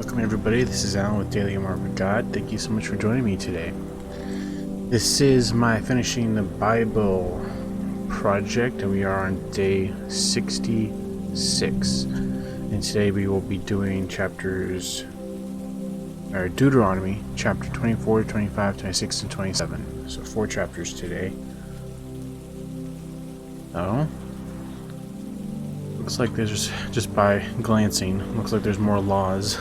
Welcome everybody, this is Alan with Daily Armour with God. Thank you so much for joining me today. This is my Finishing the Bible project and we are on day 66. And today we will be doing Deuteronomy chapter 24, 25, 26, and 27. So 4 chapters today. Oh. Looks like there's just by glancing, looks like there's more laws.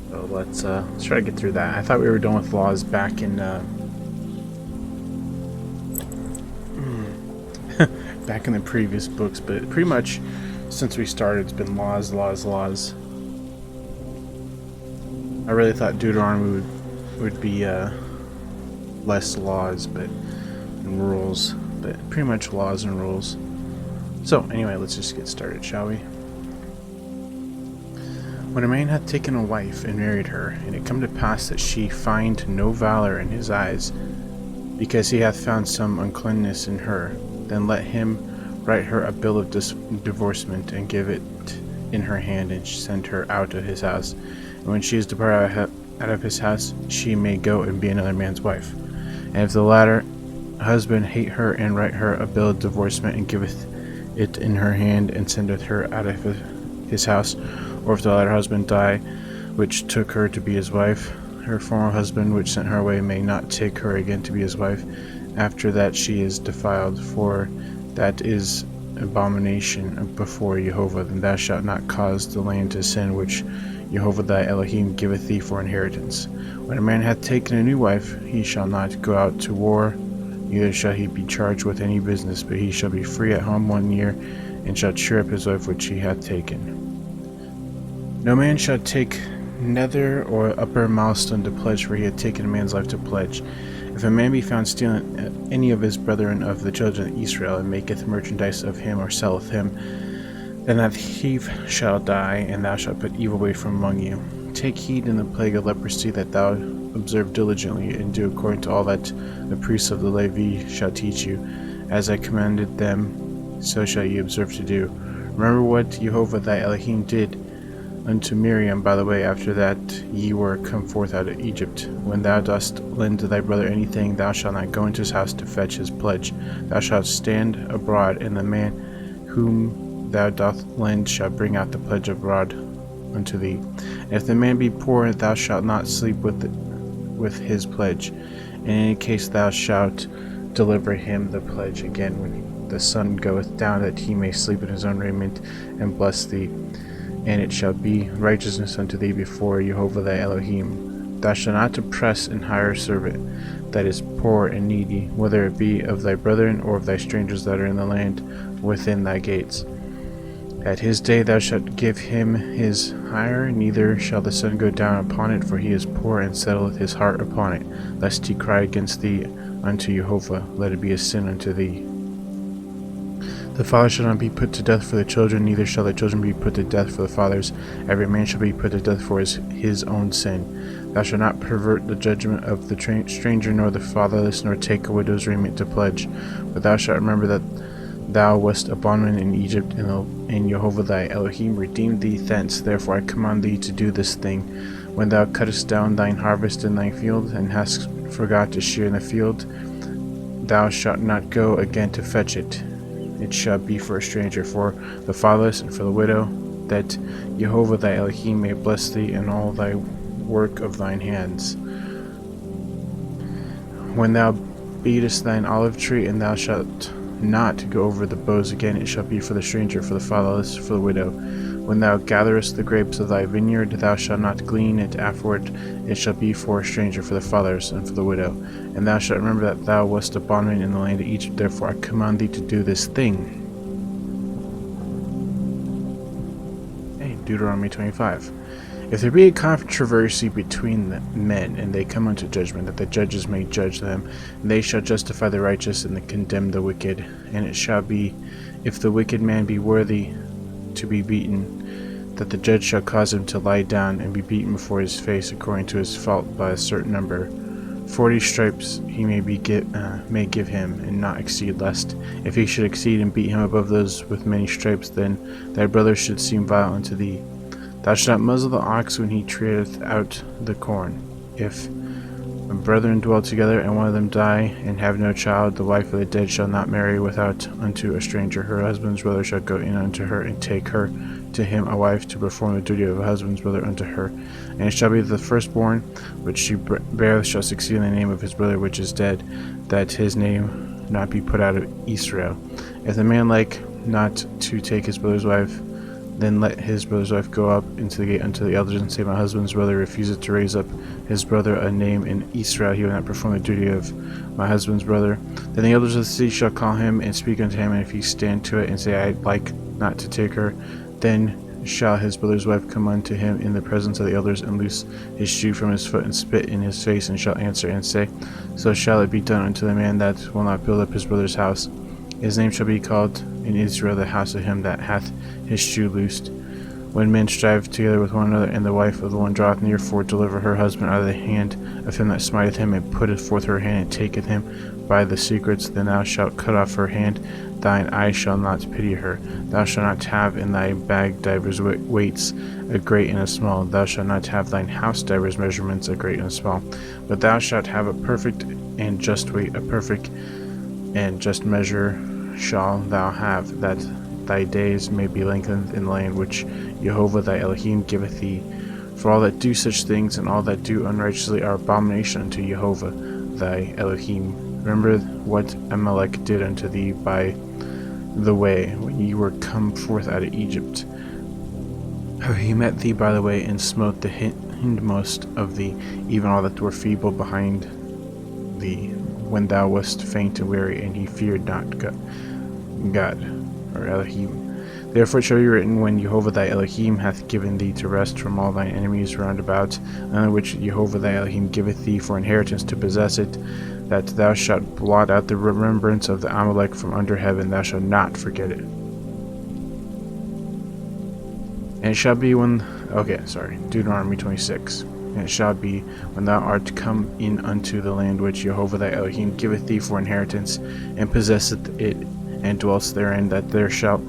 So let's try to get through that. I thought we were done with laws back in back in the previous books, but pretty much since we started, it's been laws. I really thought Deuteronomy would be less laws, and rules, but pretty much laws and rules. So, anyway, let's just get started, shall we? When a man hath taken a wife and married her, and it come to pass that she find no valor in his eyes, because he hath found some uncleanness in her, then let him write her a bill of divorcement, and give it in her hand, and send her out of his house. And when she is departed out of his house, she may go and be another man's wife. And if the latter husband hate her, and write her a bill of divorcement, and giveth it in her hand, and sendeth her out of his house, or if the latter husband die, which took her to be his wife, her former husband which sent her away may not take her again to be his wife, after that she is defiled, for that is abomination before Jehovah. Then thou shalt not cause the land to sin, which Jehovah thy Elohim giveth thee for inheritance. When a man hath taken a new wife, he shall not go out to war, neither shall he be charged with any business, but he shall be free at home 1 year, and shall cheer up his wife which he hath taken. No man shall take nether or upper milestone to pledge, for he hath taken a man's life to pledge. If a man be found stealing any of his brethren of the children of Israel, and maketh merchandise of him, or selleth him, then that thief shall die, and thou shalt put evil away from among you. Take heed in the plague of leprosy, that thou observe diligently, and do according to all that the priests of the Levi shall teach you. As I commanded them, so shall ye observe to do. Remember what Jehovah thy Elohim did unto Miriam by the way, after that ye were come forth out of Egypt. When thou dost lend to thy brother anything, thou shalt not go into his house to fetch his pledge. Thou shalt stand abroad, and the man whom thou dost lend shall bring out the pledge abroad unto thee. And if the man be poor, thou shalt not sleep with his pledge. In any case thou shalt deliver him the pledge again when the sun goeth down, that he may sleep in his own raiment, and bless thee. And it shall be righteousness unto thee before Jehovah thy Elohim. Thou shalt not oppress and hire a servant that is poor and needy, whether it be of thy brethren or of thy strangers that are in the land within thy gates. At his day thou shalt give him his hire, neither shall the sun go down upon it, for he is poor, and settleth his heart upon it, lest he cry against thee unto Jehovah, let it be a sin unto thee. The father shall not be put to death for the children, neither shall the children be put to death for the fathers. Every man shall be put to death for his own sin. Thou shalt not pervert the judgment of the stranger, nor the fatherless, nor take a widow's raiment to pledge. But thou shalt remember that thou wast a bondman in Egypt, and Jehovah thy Elohim redeemed thee thence. Therefore I command thee to do this thing. When thou cuttest down thine harvest in thy field, and hast forgot to shear in the field, thou shalt not go again to fetch it. It shall be for a stranger, for the fatherless, and for the widow, that Jehovah thy Elohim may bless thee in all thy work of thine hands. When thou beatest thine olive tree, and thou shalt not go over the boughs again, it shall be for the stranger, for the fatherless, for the widow. When thou gatherest the grapes of thy vineyard, thou shalt not glean it afterward. It shall be for a stranger, for the fatherless, and for the widow. And thou shalt remember that thou wast a bondman in the land of Egypt. Therefore I command thee to do this thing. Deuteronomy 25. If there be a controversy between the men, and they come unto judgment, that the judges may judge them, and they shall justify the righteous, and condemn the wicked. And it shall be, if the wicked man be worthy to be beaten, that the judge shall cause him to lie down, and be beaten before his face according to his fault by a certain number. 40 stripes he may give him, and not exceed, lest, if he should exceed and beat him above those with many stripes, then thy brother should seem vile unto thee. Thou shalt muzzle the ox when he treadeth out the corn. If brethren dwell together, and one of them die, and have no child, the wife of the dead shall not marry without unto a stranger. Her husband's brother shall go in unto her, and take her to him a wife, to perform the duty of a husband's brother unto her. And it shall be the firstborn which she beareth shall succeed in the name of his brother which is dead, that his name not be put out of Israel. If the man like not to take his brother's wife, then let his brother's wife go up into the gate unto the elders, and say, My husband's brother refuseth to raise up his brother a name in Israel, he will not perform the duty of my husband's brother. Then the elders of the city shall call him, and speak unto him, and if he stand to it, and say, I like not to take her, then shall his brother's wife come unto him in the presence of the elders, and loose his shoe from his foot, and spit in his face, and shall answer, and say, So shall it be done unto the man that will not build up his brother's house. His name shall be called in Israel the house of him that hath his shoe loosed. When men strive together with one another, and the wife of the one draweth near for deliver her husband out of the hand of him that smiteth him, and putteth forth her hand, and taketh him by the secrets, then thou shalt cut off her hand. Thine eye shall not pity her. Thou shalt not have in thy bag divers weights, a great and a small. Thou shalt not have thine house divers measurements, a great and a small. But thou shalt have a perfect and just weight, a perfect and just measure shall thou have, that thy days may be lengthened in the land which Jehovah thy Elohim giveth thee. For all that do such things, and all that do unrighteously, are abomination unto Jehovah thy Elohim. Remember what Amalek did unto thee by the way, when ye were come forth out of Egypt. How he met thee by the way, and smote the hindmost of thee, even all that were feeble behind thee, when thou wast faint and weary, and he feared not God, or Elohim. Therefore it shall be written, when Jehovah thy Elohim hath given thee to rest from all thine enemies round about, and which Jehovah thy Elohim giveth thee for inheritance to possess it, that thou shalt blot out the remembrance of the Amalek from under heaven, thou shalt not forget it. And it shall be Deuteronomy 26. And it shall be, when thou art come in unto the land which Jehovah thy Elohim giveth thee for inheritance, and possesseth it, and dwellest therein, that there shalt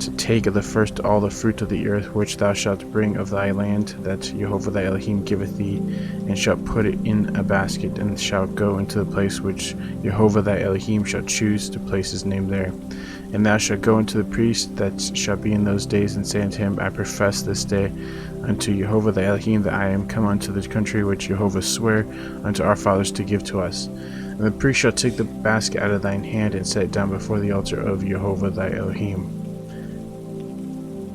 to take of the first all the fruit of the earth which thou shalt bring of thy land that Jehovah thy Elohim giveth thee, and shalt put it in a basket, and shalt go into the place which Jehovah thy Elohim shall choose to place his name there. And thou shalt go unto the priest that shall be in those days, and say unto him, I profess this day unto Jehovah thy Elohim that I am come unto the country which Jehovah sware unto our fathers to give to us. And the priest shall take the basket out of thine hand, and set it down before the altar of Jehovah thy Elohim.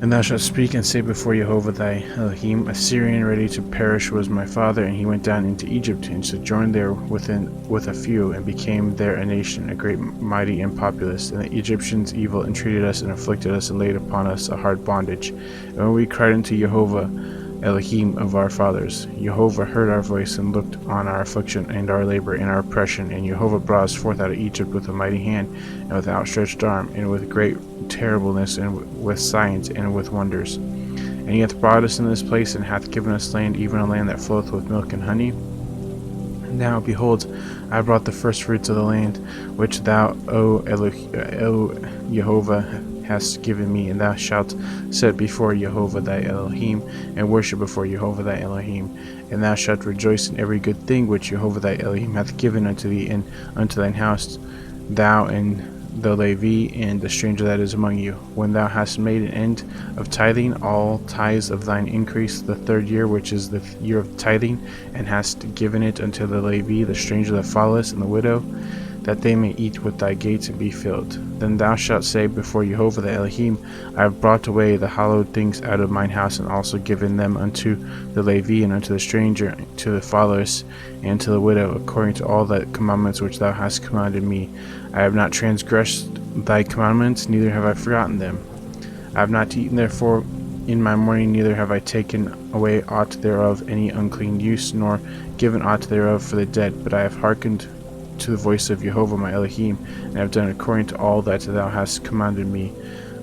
And thou shalt speak and say before Jehovah thy Elohim, Assyrian ready to perish was my father, and he went down into Egypt, and sojourned there with a few, and became there a nation, a great, mighty, and populous. And the Egyptians evil entreated us, and afflicted us, and laid upon us a hard bondage. And when we cried unto Jehovah Elohim of our fathers, Jehovah heard our voice, and looked on our affliction, and our labor, and our oppression. And Jehovah brought us forth out of Egypt with a mighty hand, and with outstretched arm, and with great terribleness, and with signs, and with wonders. And he hath brought us in this place, and hath given us land, even a land that floweth with milk and honey. Now, behold, I brought the first fruits of the land, which thou, O Jehovah, hast given me, and thou shalt set before Jehovah thy Elohim, and worship before Jehovah thy Elohim. And thou shalt rejoice in every good thing which Jehovah thy Elohim hath given unto thee, and unto thine house, thou and the Levi, and the stranger that is among you. When thou hast made an end of tithing, all tithes of thine increase, the third year, which is the year of tithing, and hast given it unto the Levi, the stranger that followeth, and the widow, that they may eat with thy gates and be filled. Then thou shalt say before Jehovah the Elohim, I have brought away the hallowed things out of mine house, and also given them unto the Levi, and unto the stranger, to the fatherless, and to the widow, according to all the commandments which thou hast commanded me. I have not transgressed thy commandments, neither have I forgotten them. I have not eaten therefore in my mourning, neither have I taken away aught thereof, any unclean use, nor given aught thereof for the dead, but I have hearkened to the voice of Jehovah my Elohim, and have done according to all that thou hast commanded me.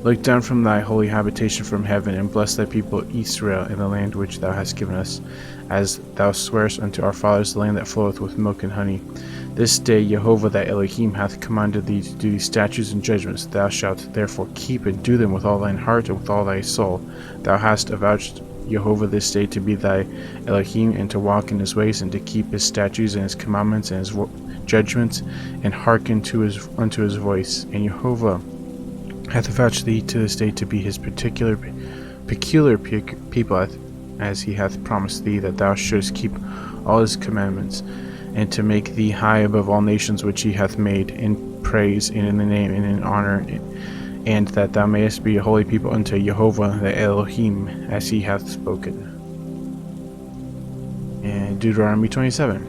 Look down from thy holy habitation from heaven, and bless thy people Israel in the land which thou hast given us, as thou swearest unto our fathers, the land that floweth with milk and honey. This day Jehovah thy Elohim hath commanded thee to do these statutes and judgments. Thou shalt therefore keep and do them with all thine heart and with all thy soul. Thou hast avouched Jehovah this day to be thy Elohim, and to walk in his ways, and to keep his statutes and his commandments and his judgments, and hearken unto his voice. And Jehovah hath vouched thee to this day to be his peculiar people, as he hath promised thee, that thou shouldest keep all his commandments, and to make thee high above all nations which he hath made, in praise, and in the name, and in honor, and that thou mayest be a holy people unto Jehovah the Elohim, as he hath spoken. And Deuteronomy 27.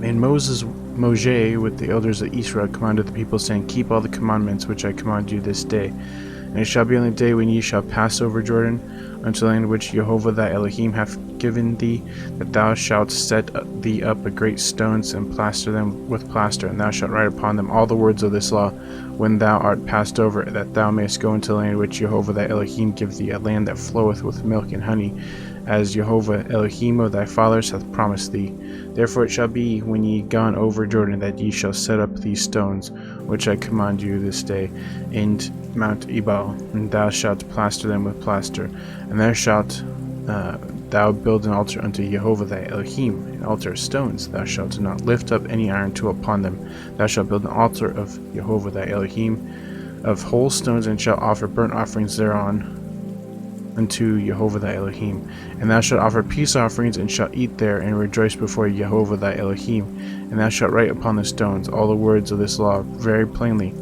And Moses with the elders of Israel commanded the people, saying, Keep all the commandments which I command you this day. And it shall be on the day when ye shall pass over Jordan unto the land which Jehovah thy Elohim hath given thee, that thou shalt set thee up a great stones, and plaster them with plaster, and thou shalt write upon them all the words of this law, when thou art passed over, that thou mayest go into the land which Jehovah thy Elohim give thee, a land that floweth with milk and honey, as Jehovah Elohim of thy fathers hath promised thee. Therefore it shall be, when ye gone over Jordan, that ye shall set up these stones, which I command you this day, in Mount Ebal, and thou shalt plaster them with plaster, and there shalt thou build an altar unto Jehovah thy Elohim, an altar of stones. Thou shalt not lift up any iron tool upon them. Thou shalt build an altar of Jehovah thy Elohim of whole stones, and shalt offer burnt offerings thereon unto Jehovah thy Elohim. And thou shalt offer peace offerings, and shalt eat there, and rejoice before Jehovah thy Elohim. And thou shalt write upon the stones all the words of this law very plainly.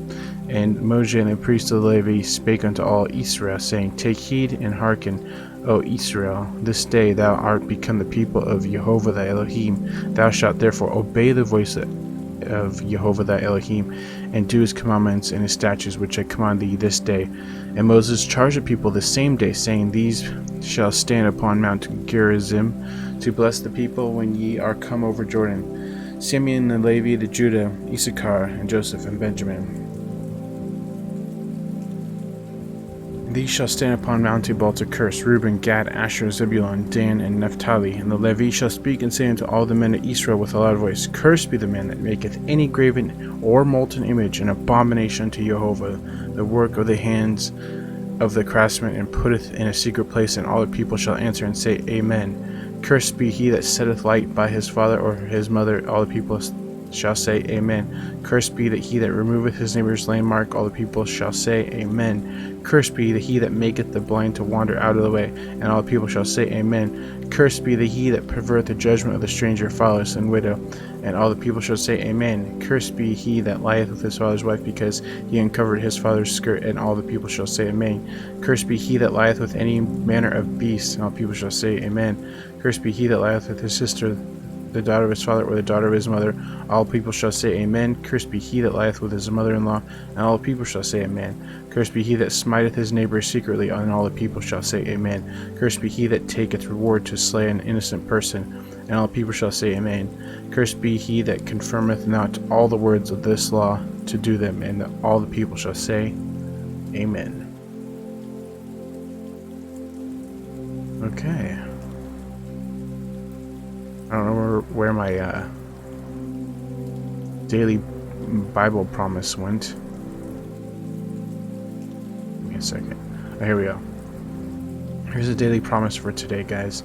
And Moses and the priest of Levi spake unto all Israel, saying, Take heed and hearken, O Israel, this day thou art become the people of Jehovah thy Elohim. Thou shalt therefore obey the voice of Jehovah thy Elohim, and do his commandments and his statutes which I command thee this day. And Moses charged the people the same day, saying, These shall stand upon Mount Gerizim, to bless the people when ye are come over Jordan: Simeon and Levi, the Judah, Issachar, and Joseph, and Benjamin. These shall stand upon Mount Ebal to curse: Reuben, Gad, Asher, Zebulun, Dan, and Naphtali. And the Levi shall speak and say unto all the men of Israel with a loud voice, Cursed be the man that maketh any graven or molten image, an abomination unto Jehovah, the work of the hands of the craftsman, and putteth in a secret place. And all the people shall answer and say, Amen. Cursed be he that setteth light by his father or his mother. All the people shall say, Amen. Cursed be that he that removeth his neighbor's landmark. All the people shall say, Amen. Cursed be he that maketh the blind to wander out of the way. And all the people shall say, Amen. Cursed be he that perverteth the judgment of the stranger, fatherless, and widow. And all the people shall say, Amen. Cursed be he that lieth with his father's wife, because he uncovered his father's skirt. And all the people shall say, Amen. Cursed be he that lieth with any manner of beast. And all the people shall say, Amen. Cursed be he that lieth with his sister, the daughter of his father, or the daughter of his mother. All people shall say, Amen. Cursed be he that lieth with his mother-in-law. And all the people shall say, Amen. Cursed be he that smiteth his neighbor secretly. And all the people shall say, Amen. Cursed be he that taketh reward to slay an innocent person. And all the people shall say, Amen. Cursed be he that confirmeth not all the words of this law to do them. And all the people shall say, Amen. Okay. I don't know where my daily Bible promise went. Give me a second. Oh, here we go. Here's a daily promise for today, guys.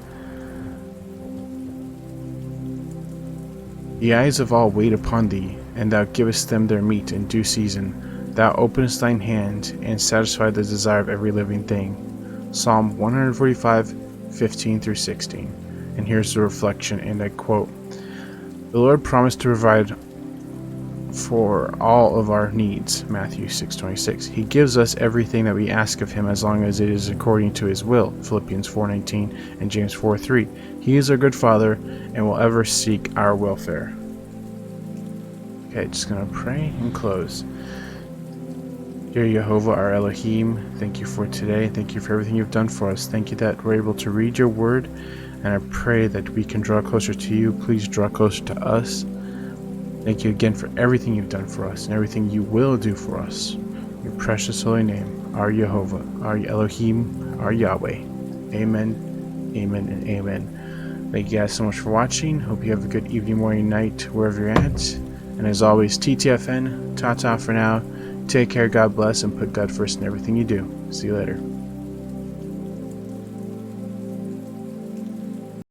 The eyes of all wait upon thee, and thou givest them their meat in due season. Thou openest thine hand, and satisfy the desire of every living thing. Psalm 145:15-16. And here's the reflection, and I quote, The Lord promised to provide for all of our needs, Matthew 6:26. He gives us everything that we ask of him, as long as it is according to his will, Philippians 4:19 and James 4:3. He is our good Father and will ever seek our welfare. Okay, just going to pray and close. Dear Jehovah, our Elohim, thank you for today. Thank you for everything you've done for us. Thank you that we're able to read your word, and I pray that we can draw closer to you. Please draw closer to us. Thank you again for everything you've done for us and everything you will do for us. In your precious holy name, our Jehovah, our Elohim, our Yahweh. Amen, amen, and amen. Thank you guys so much for watching. Hope you have a good evening, morning, night, wherever you're at. And as always, TTFN, ta-ta for now. Take care, God bless, and put God first in everything you do. See you later.